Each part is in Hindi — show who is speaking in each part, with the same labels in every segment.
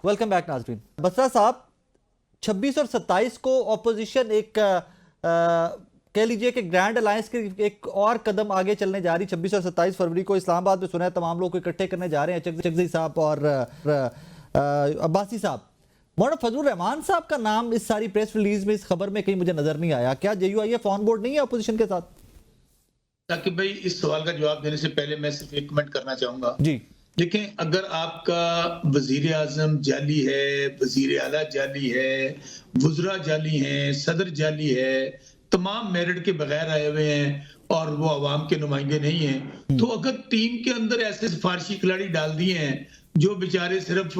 Speaker 1: वेलकम बैक नाजरीन। बसरा साहब, 26 और 27 को ऑपोजिशन एक कह लीजिए कि ग्रैंड अलायंस के एक और कदम आगे चलने जा रही। 26 और 27 फरवरी को इस्लामाबाद में सुना है तमाम लोग को इकट्ठे करने जा रहे हैं, चकज़ई साहब और अब्बासी साहब। मौलाना फजलुर रहमान साहब का नाम इस सारी प्रेस रिलीज में, इस खबर में कहीं मुझे नजर नहीं आया। क्या JUIF ऑन बोर्ड नहीं है अपोजिशन के साथ?
Speaker 2: साकिब भाई, इस सवाल का जवाब देने से पहले मैं सिर्फ एक कमेंट करना चाहूंगा
Speaker 1: जी।
Speaker 2: देखें, अगर आपका वजीर आजम जाली है, वजीर आला जाली है, वुजरा जाली हैं, सदर जाली है, तमाम मेरिट के बगैर आए हुए हैं और वो अवाम के नुमाइंदे नहीं हैं, तो अगर टीम के अंदर ऐसे सिफारशी खिलाड़ी डाल दिए हैं जो बेचारे सिर्फ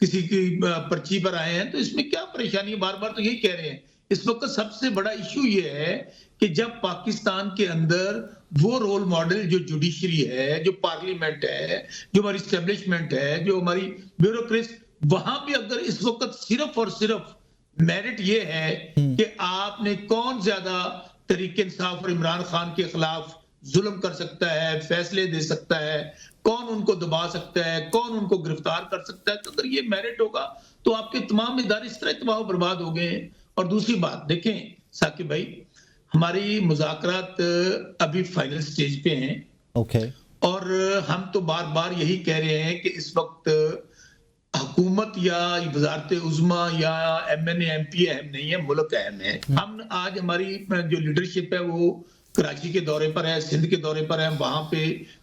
Speaker 2: किसी की पर्ची पर आए हैं, तो इसमें क्या परेशानी है? बार बार तो यही कह रहे हैं। इस वक्त सबसे बड़ा इशू ये है कि जब पाकिस्तान के अंदर वो रोल मॉडल जो जुडिशरी है, जो पार्लियामेंट है, जो हमारी स्टैब्लिशमेंट है, जो हमारी ब्यूरोक्रेसी, वहां पे अगर इस वक्त सिर्फ और सिर्फ मेरिट ये है कि आपने कौन ज्यादा तरीके इंसाफ और इमरान खान के खिलाफ जुल्म कर सकता है, फैसले दे सकता है, कौन उनको दबा सकता है, कौन उनको गिरफ्तार कर सकता है, तो अगर ये मेरिट होगा तो आपके तमाम इदारे इस तरह तबाह बर्बाद हो गए हैं। और दूसरी बात देखें साकिब भाई, हमारी मुज़ाकरात अभी फाइनल स्टेज पे हैं।
Speaker 1: ओके।
Speaker 2: और हम तो बार बार यही कह रहे हैं कि इस वक्त हुकूमत या वजारत उज़्मा या MNA MP अहम नहीं है, मुल्क अहम है। हम आज हमारी जो लीडरशिप है वो कराची के दौरे पर है, सिंध के दौरे पर है। वहां पे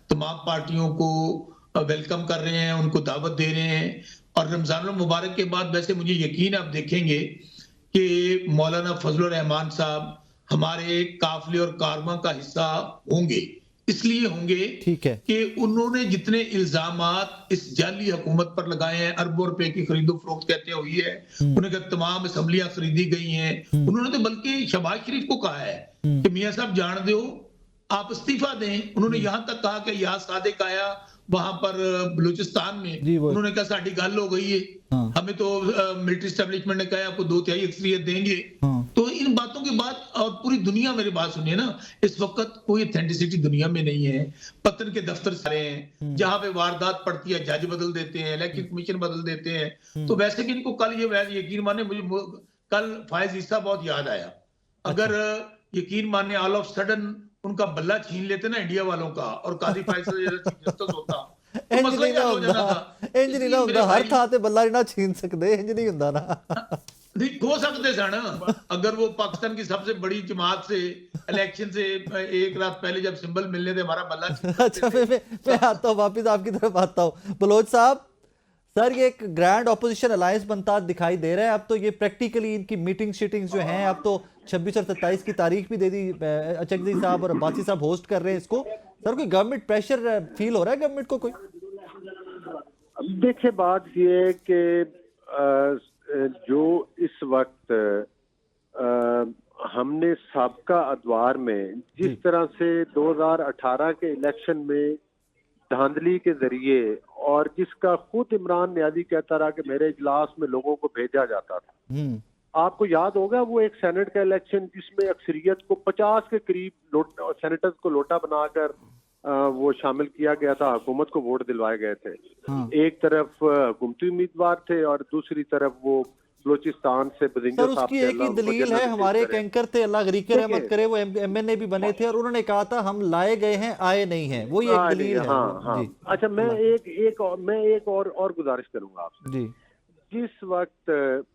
Speaker 2: तमाम पार्टियों को वेलकम कर रहे हैं, उनको दावत दे रहे हैं। और रमजान मुबारक के बाद वैसे मुझे यकीन आप देखेंगे कि मौलाना फजलुर रहमान साहब हमारे काफिले और कारवां का हिस्सा होंगे। इसलिए होंगे कि उन्होंने जितने इल्जामात इस जाली हुकूमत पर लगाए हैं, अरबों रुपए की खरीदो फरोख्त कहते हुई है, उन्हें तमाम असेंबलियां खरीदी गई हैं, उन्होंने तो बल्कि शहबाज शरीफ को कहा है कि मियां साहब जान दो, आप इस्तीफा दें। उन्होंने यहां तक कहा कि याद सादिक आया वहां पर बलूचिस्तान में, उन्होंने कहा साड़ी गल हो गई है, हमें तो मिलिट्री एस्टेब्लिशमेंट ने कहा आपको 2/3 अक्सरियत देंगे। तो इन बातों के बाद, और पूरी दुनिया, मेरी बात सुनिए ना, इस वक्त कोई ऑथेंटिसिटी दुनिया में नहीं है। पतन के दफ्तर सारे हैं, जहां पे वारदात पड़ती है जज बदल देते हैं, इलेक्शन कमीशन बदल देते हैं। तो वैसे भी इनको कल ये यकीन माने, मुझे कल फायज ईसा बहुत याद आया। अगर यकीन माने ऑल ऑफ सडन उनका बल्ला छीन लेते ना इंडिया वालों का, और काजी फाइज होता
Speaker 1: हर था ते बल्ला ना छीन सकते, इंज नहीं हुंदा ना।
Speaker 2: नहीं हो सकते सन अगर वो पाकिस्तान की सबसे बड़ी जमात से इलेक्शन से एक रात पहले जब सिंबल मिलने थे हमारा बल्ला।
Speaker 1: अच्छा, मैं आता हूँ वापिस आपकी तरफ आता हूँ। बलोच साहब, सर ये एक ग्रैंड ऑपोजिशन अलायंस बनता दिखाई दे रहा है। अब तो ये प्रैक्टिकली इनकी मीटिंग शीटिंग्स जो हैं, अब तो 26 और 27 की तारीख भी दे दी। चकज़ई साहब और अब्बासी साहब होस्ट कर रहे हैं इसको। सर कोई गवर्नमेंट प्रेशर फील हो रहा है गवर्नमेंट को कोई?
Speaker 3: देखिए, बात ये है कि जो इस वक्त हमने साबका अदवार में जिस तरह से 2018 के इलेक्शन में धांधली के जरिए, और जिसका खुद इमरान नियाज़ी कहता रहा कि मेरे इजलास में लोगों को भेजा जाता था। आपको याद होगा वो एक सेनेट का इलेक्शन जिसमें अक्सरियत को 50 के करीब सेनेटर्स को लोटा बनाकर वो शामिल किया गया था, हुकूमत को वोट दिलवाए गए थे। एक तरफ हुकूमती उम्मीदवार थे और दूसरी तरफ वो बलूचिस्तान से
Speaker 1: सर उसकी एक ही दलील है, हमारे एक एंकर थे, अल्लाह गरीकर रहमत करे, वो MNA भी बने थे और उन्होंने कहा था हम लाए गए हैं, आए नहीं हैं। वो एक दलील है।
Speaker 3: हाँ। अच्छा, मैं एक और गुजारिश करूंगा आपसे जी। जिस वक्त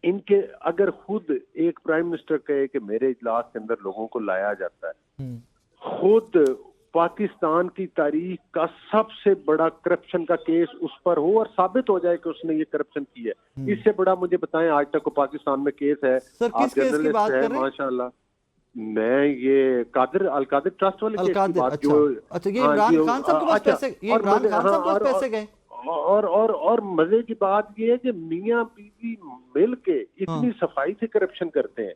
Speaker 3: इनके अगर खुद एक प्राइम मिनिस्टर कहे कि मेरे इजलास के अंदर लोगों को लाया जाता है, खुद पाकिस्तान की तारीख का सबसे बड़ा करप्शन का केस उस पर हो और साबित हो जाए कि उसने ये करप्शन की है, इससे बड़ा मुझे बताएं आज तक पाकिस्तान में केस है?
Speaker 1: आप जर्नलिस्ट हैं
Speaker 3: माशाल्लाह। मैं ये अल कादिर ट्रस्ट वाले केस की बात।
Speaker 1: अच्छा, ये इमरान खान साहब के पास पैसे, ये इमरान खान साहब के पास पैसे गए।
Speaker 3: और मजे की बात ये है कि मियां बीवी मिल के इतनी सफाई से करप्शन करते हैं।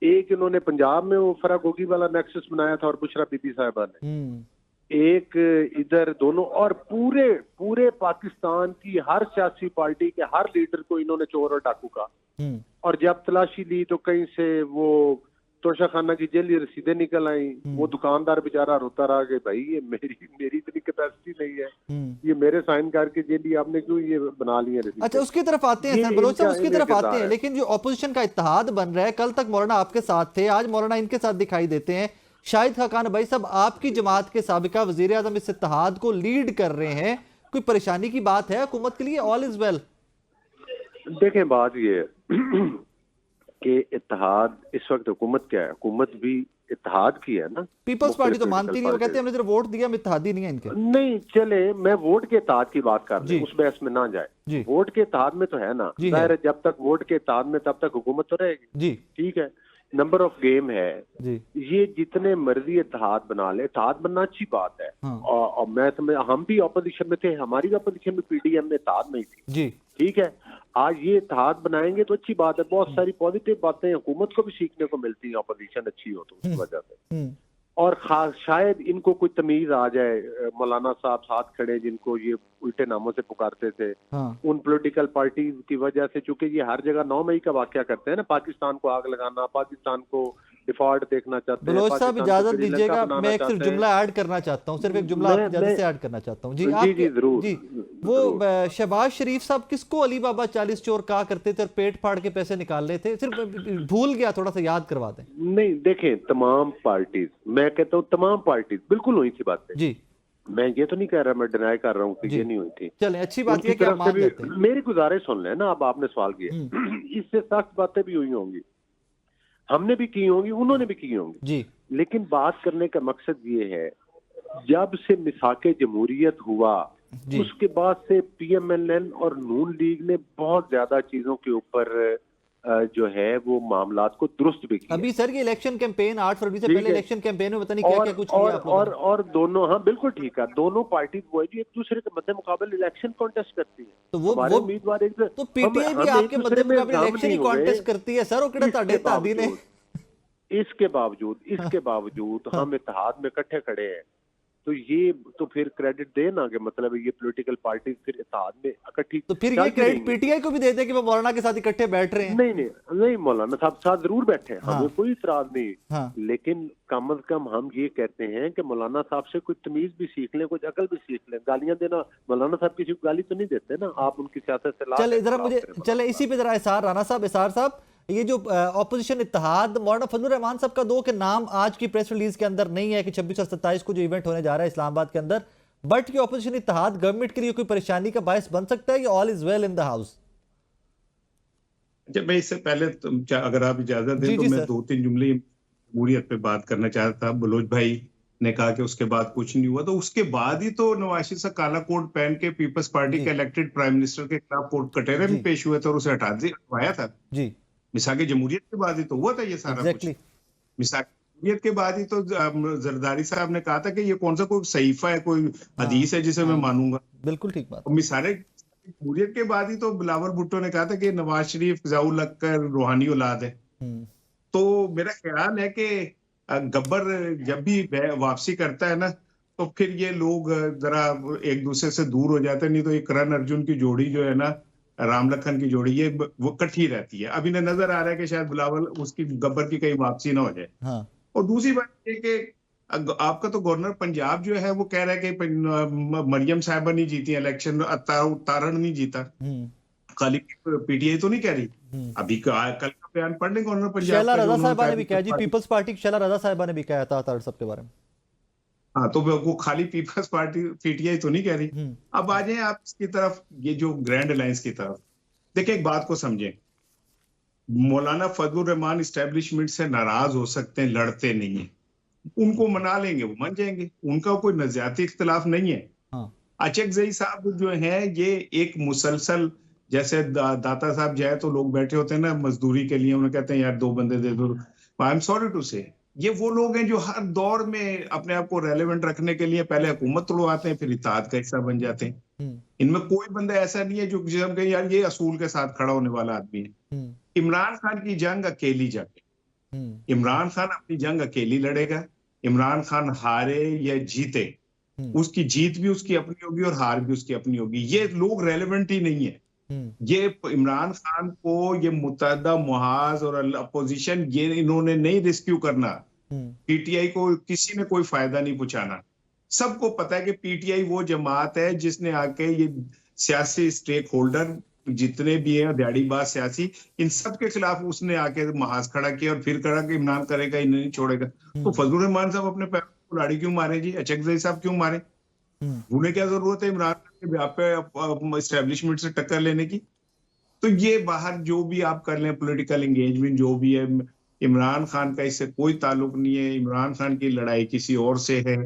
Speaker 3: एक इन्होंने पंजाब में वो फरागोगी वाला नेक्सस बनाया था और बुशरा बीबी साहिबा ने, एक इधर दोनों, और पूरे पाकिस्तान की हर सियासी पार्टी के हर लीडर को इन्होंने चोर और डाकू का। और जब तलाशी ली तो कहीं से वो तोशा खाना की जेली रसीदें निकल आई, वो दुकानदार बेचारा रोता रहा कि भाई ये मेरी इतनी कैपेसिटी नहीं है, ये मेरे साइन करके जेली आपने क्यों ये बना ली है रसीदें।
Speaker 1: अच्छा, उसकी तरफ आते हैं सर, बलोच साहब उसकी तरफ आते हैं, लेकिन जो ऑपोजिशन का इत्तेहाद बन रहा है, कल तक मौलाना आपके साथ थे, आज मौलाना इनके साथ दिखाई देते हैं। शाहिद खाकान भाई साहब, आपकी जमात के साबिका वजीर आजम इस इत्तेहाद को लीड कर रहे हैं, कोई परेशानी की बात है हुकूमत के लिए? All is well?
Speaker 3: देखें, बात ये है कि इत्तेहाद इस वक्त हुकूमत क्या है, हुकूमत भी इत्तेहाद की है ना।
Speaker 1: पीपल्स पार्टी तो मानती नहीं, वो कहते हैं हमने सिर्फ वोट दिया, हम इत्तेहादी नहीं है इनके।
Speaker 3: नहीं, चले मैं वोट के इत्तेहाद की बात कर रही हूं, उस बहस में ना जाए। वोट के इत्तेहाद में तो है ना, जाहिर है जब तक वोट के इत्तेहाद में तब तक हुकूमत तो रहेगी जी, ठीक है। नंबर ऑफ गेम है जी। ये जितने मर्जी इत्तेहाद बना ले, इत्तेहाद बनना अच्छी बात है। और मैं हम भी ऑपोजिशन में थे, हमारी भी ऑपोजिशन में पीडीएम में इत्तेहाद नहीं थी जी, ठीक है। आज ये इत्तेहाद बनाएंगे तो अच्छी बात है, बहुत सारी पॉजिटिव बातें हुकूमत को भी सीखने को मिलती है, ऑपोजिशन अच्छी हो तो उस वजह से। और शायद इनको कोई तमीज आ जाए, मौलाना साहब साथ खड़े जिनको ये उल्टे नामों से पुकारते थे, उन पॉलिटिकल पार्टी की वजह से, चूंकि ये हर जगह 9 मई का वाकया करते हैं ना, पाकिस्तान को आग लगाना, पाकिस्तान को डिफॉल्ट देखना चाहते हैं।
Speaker 1: बलोच साहब इजाजत दीजिएगा, मैं एक सिर्फ जुमला ऐड करना चाहता हूँ, सिर्फ एक जुमला इजाजत से ऐड करना चाहता हूँ जी।
Speaker 3: जी जरूर
Speaker 1: जी। वो शहबाज शरीफ साहब किसको अली बाबा 40 चोर कहा करते थे और पेट फाड़ के पैसे निकाल रहे थे? सिर्फ भूल गया, थोड़ा सा याद करवा दें।
Speaker 3: नहीं, देखें, तमाम पार्टीज, मैं कहता हूँ तमाम पार्टीज बिल्कुल हुई थी बातें जी, मैं ये तो नहीं कह रहा, मैं डिनाई कर रहा हूँ कि ये नहीं हुई थी।
Speaker 1: चलें, अच्छी बात है कि आप मान लेते हैं।
Speaker 3: मेरी गुजारिश सुन लें ना, अब आपने सवाल किया, इससे सख्त बातें भी हुई होंगी, हमने भी की होंगी, उन्होंने भी की होंगी जी। लेकिन बात करने का मकसद ये है, जब से मिसाके जमहूरियत हुआ उसके बाद से पीएमएलएन और नून लीग ने बहुत ज्यादा चीजों के ऊपर जो है वो मामलात को दुरुस्त भी किया।
Speaker 1: अभी सर ये इलेक्शन कैंपेन 8 फरवरी से पहले इलेक्शन कैंपेन में पता नहीं क्या क्या कुछ किया आप लोगों ने।
Speaker 3: और दोनों, हाँ बिल्कुल ठीक है, दोनों पार्टी वो है जो एक दूसरे के मद्दे मुकाबले इलेक्शन कॉन्टेस्ट करती है,
Speaker 1: तो वो उम्मीदवार एक तो पीटीआई भी आपके मद्दे मुकाबले इलेक्शन ही कॉन्टेस्ट करती है सर, वो ताड़े तादी ने।
Speaker 3: इसके बावजूद हम इत्तेहाद में इकट्ठे खड़े हैं, तो ये तो फिर क्रेडिट देना कि मतलब ये पॉलिटिकल पार्टी फिर इत्तेहाद में इकट्ठी, तो फिर ये क्रेडिट
Speaker 1: पीटीआई को भी देते हैं कि वो मौलाना के साथ इकट्ठे बैठ रहे हैं।
Speaker 3: नहीं, मौलाना साहब साथ जरूर बैठे हैं, हमें कोई इतराज नहीं, लेकिन कम अज कम हम ये कहते हैं कि मौलाना साहब से कुछ तमीज भी सीख लें, कुछ अकल भी सीख लें। गालियां देना, मौलाना साहब किसी को गाली तो नहीं देते ना, आप उनकी सियासत से
Speaker 1: चले इसी पे जरा इसार राना साहब, इसार साहब, ये जो ऑपोजिशन इत्तेहाद, मौलाना फजलुर रहमान साहब का 2 के नाम आज की प्रेस रिलीज के अंदर नहीं है कि 26 और 27 को जो इवेंट होने जा रहा है इस्लामाबाद के अंदर, बट कि ऑपोजिशन इत्तेहाद गवर्नमेंट के लिए कोई परेशानी का बायस बन सकता है कि all is well in the house?
Speaker 4: जब मैं इससे पहले अगर आप इजाजत दें तो मैं 2-3 जुमले जमहूरियत पे बात करना चाहता था। बलोच भाई ने कहा कि उसके बाद कुछ नहीं हुआ, तो उसके बाद ही तो नवाज शरीफ साहब काला कोट पहन के पीपल्स पार्टी के इलेक्टेड प्राइम मिनिस्टर के खिलाफ कोर्ट कटहरे में पेश हुए थे और उसे हटवाया था जी। मिसाके जमहूरियत के बाद ही तो हुआ था ये सारा कुछ। मिसाके जमहूरियत के बाद ही तो जरदारी साहब ने कहा था कि ये कौन सा कोई सहीफा है, कोई हदीस है जिसे मैं मानूंगा।
Speaker 1: बिल्कुल ठीक बात।
Speaker 4: मिसाके जमहूरियत के बाद ही तो बिलावल भुट्टो ने कहा था कि नवाज शरीफ ज़ाउल अख्तर रूहानी औलाद है। तो मेरा ख्याल है कि गब्बर जब भी वापसी करता है ना, तो फिर ये लोग जरा एक दूसरे से दूर हो जाते हैं, नहीं तो ये करण अर्जुन की जोड़ी जो है ना, राम लखन की जोड़ी, ये वो इकट्ठी रहती है। अभी नजर आ रहा है कि शायद बिलावल उसकी गब्बर की कहीं वापसी ना हो जाए। और दूसरी बात ये कि आपका तो गवर्नर पंजाब जो है वो कह रहा है कि मरियम साहिबा नहीं जीती इलेक्शन, तारण नहीं जीता, खाली पीटीआई तो नहीं कह रही। अभी कल का बयान पढ़ लें गवर्नर पंजाब,
Speaker 1: शैला रजा साहिबा ने भी कहा जी, पीपल्स पार्टी शैला रजा साहिबा ने भी कहा था तारण साहब के बारे में।
Speaker 4: हाँ, तो वो खाली पीपल्स पार्टी पीटीआई तो नहीं कह रही। अब आ जाए आप इसकी तरफ, ये जो ग्रैंड अलायंस की तरफ देखिए, एक बात को समझें, मौलाना फजलुर रहमान इस्टेब्लिशमेंट से नाराज हो सकते हैं, लड़ते नहीं है, उनको मना लेंगे, वो मान जाएंगे, उनका कोई नजरियाती इख्तिलाफ नहीं है। अचकजई साहब जो है ये एक मुसलसल, जैसे दाता साहब जाए तो लोग बैठे होते हैं ना मजदूरी के लिए, उन्हें कहते हैं यार 2 बंदे दे दो, आई एम सॉरी टू से, ये वो लोग हैं जो हर दौर में अपने आप को रेलेवेंट रखने के लिए पहले हुकूमत तोड़वाते हैं, फिर इत्तेहाद का हिस्सा बन जाते हैं। इनमें कोई बंदा ऐसा नहीं है जो जिसे हम कहें यार ये असूल के साथ खड़ा होने वाला आदमी है। इमरान खान की जंग अकेली जंग है, इमरान खान अपनी जंग अकेली लड़ेगा। इमरान खान हारे या जीते, उसकी जीत भी उसकी अपनी होगी और हार भी उसकी अपनी होगी। ये लोग रेलेवेंट ही नहीं है। ये इमरान खान को ये मुत्तहदा मुहाज और अपोजिशन ये इन्होंने नहीं रेस्क्यू करना। पीटीआई को किसी ने कोई फायदा नहीं पहुंचाना। सबको पता है कि पीटीआई वो जमात है जिसने आके ये सियासी स्टेक होल्डर जितने भी हैं दिहाड़ीबाज सियासी, इन सब के खिलाफ उसने आके महाज खड़ा किया और फिर कहा कि इमरान करेगा, इन्हें नहीं छोड़ेगा। तो फजलुर रहमान साहब अपने पैर को कुल्हाड़ी क्यों मारे जी? अचकजई साहब क्यों मारे? उन्हें क्या जरूरत है इमरान खान के ब्याह पे एस्टेब्लिशमेंट से टक्कर लेने की? तो ये बाहर जो भी आप कर लें पॉलिटिकल एंगेजमेंट जो भी है, इमरान खान का इससे कोई ताल्लुक नहीं है। इमरान खान की लड़ाई किसी और से है।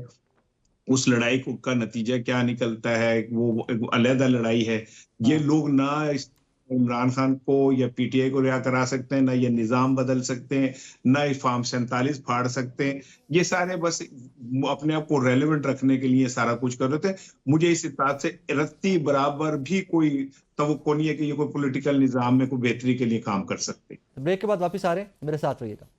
Speaker 4: उस लड़ाई को का नतीजा क्या निकलता है वो अलग लड़ाई है। ये लोग ना इमरान खान को या पीटीआई को रिहा करा सकते हैं, ना ये निजाम बदल सकते हैं, ना ये फॉर्म 47 फाड़ सकते हैं। ये सारे बस अपने आप को रेलेवेंट रखने के लिए सारा कुछ कर रहे थे। मुझे इस बात से रत्ती बराबर भी कोई तवक्को नहीं है कि ये कोई पॉलिटिकल निजाम में कोई बेहतरी के लिए काम कर सकते।
Speaker 1: ब्रेक के बाद वापस आ रहे हैं, मेरे साथ रहिएगा।